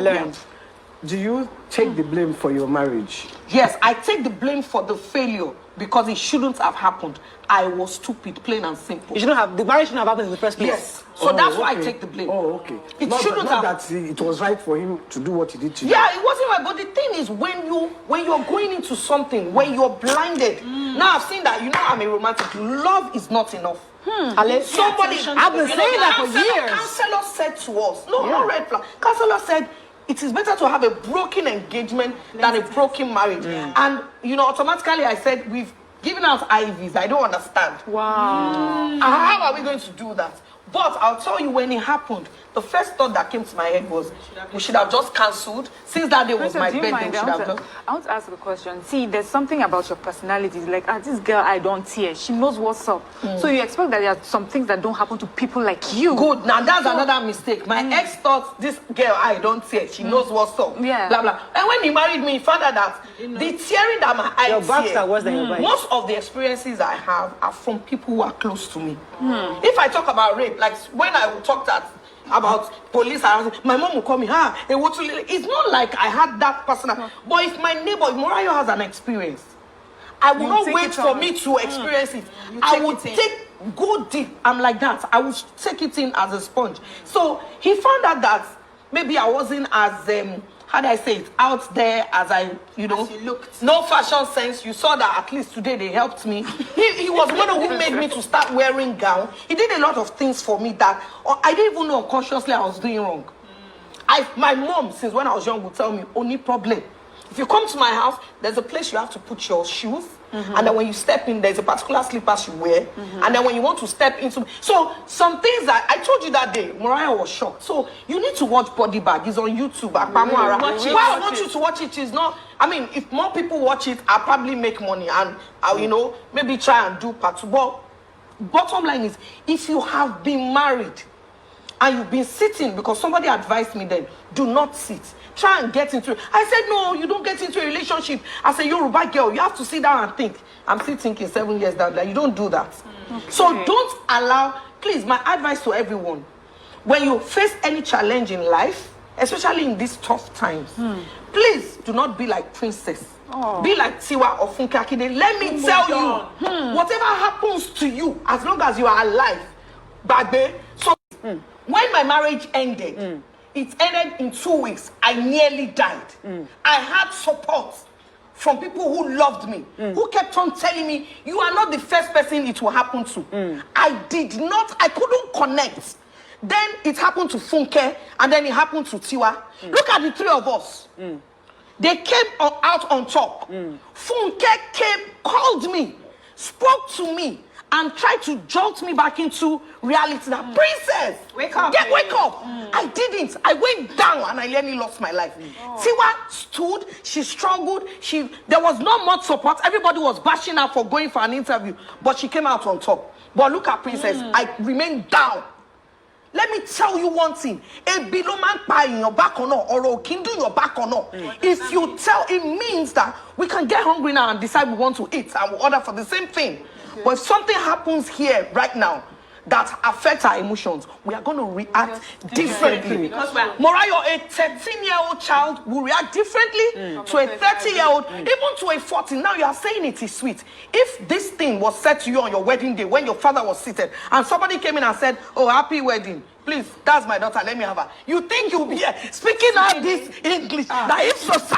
learned. Do you take the blame for your marriage? Yes, I take the blame for the failure because it shouldn't have happened. I was stupid, plain and simple. The marriage shouldn't have happened in the first place. Yes. So that's why I take the blame. Oh, okay. It not shouldn't not have. that it was right for him to do what he did to you. Yeah, it wasn't right. But the thing is, when you're going into something, when you're blinded. Now I've seen that. I'm a romantic. Love is not enough. Somebody, I've been saying that for years. Counselor said to us, no red flag. Counselor said it is better to have a broken engagement than a broken marriage. And automatically I said we've given out IVs. I don't understand. Wow. How are we going to do that? But I'll tell you, when it happened, the first thought that came to my head was we should have just cancelled. Since that day was my birthday, I want to ask a question. See, there's something about your personality. Like, this girl, I don't tear. She knows what's up. So you expect that there are some things that don't happen to people like you. Good. Now that's another mistake. My ex thought this girl, I don't tear. She knows what's up. Yeah. Blah blah. And when he married me, he found out that the tearing that my eyes your backs are worse than your backs. Most of the experiences I have are from people who are close to me. If I talk about rape, like when I talked about police, my mom will call me, it's not like I had that personal. But if my neighbor, if Morayo has an experience, I will not wait for me to experience it. I will go deep. I'm like that. I will take it in as a sponge. So he found out that maybe I wasn't as how do I say it, out there as I, as you looked. No fashion sense. You saw that at least today they helped me. He was one who made me to start wearing gown. He did a lot of things for me that I didn't even know unconsciously I was doing wrong. My mom, since when I was young, would tell me, only problem. If you come to my house, there's a place you have to put your shoes. And then when you step in, there's a particular slippers you wear. And then when you want to step into... So, some things that... I told you that day, Mariah was shocked. So, you need to watch Body Bag. It's on YouTube. Why I want you to watch it is not... I mean, if more people watch it, I'll probably make money. And I'll, maybe try and do part two. But bottom line is, if you have been married and you've been sitting, because somebody advised me then, do not sit. Try and get into it. I said, no, you don't get into a relationship. As a Yoruba girl, you have to sit down and think. I'm still thinking 7 years down there. You don't do that. Okay. So don't allow, please, my advice to everyone, when you face any challenge in life, especially in these tough times, please do not be like Princess. Be like Tiwa or Funke Akinde. Let me tell you, whatever happens to you, as long as you are alive, Bagbe. So when my marriage ended, it ended in 2 weeks. I nearly died. I had support from people who loved me, who kept on telling me, you are not the first person it will happen to. I couldn't connect. Then it happened to Funke, and then it happened to Tiwa. Look at the three of us. They came out on top. Funke called me, spoke to me, and tried to jolt me back into reality. That Princess, wake up. Wake up. I didn't. I went down and I nearly lost my life. Tiwa stood, she struggled, there was not much support. Everybody was bashing her for going for an interview, but she came out on top. But look at Princess, I remained down. Let me tell you one thing. A below man pie in your back or not, or can do your back or not. If you tell, it means that we can get hungry now and decide we want to eat and we order for the same thing. But if something happens here right now that affects our emotions, we are going to react differently. Morayo, a 13-year-old child will react differently to a 30-year-old, even to a 40. Now you are saying it is sweet. If this thing was said to you on your wedding day when your father was seated and somebody came in and said, oh, happy wedding, please, that's my daughter, let me have her. You think you'll be here speaking all this English, that if society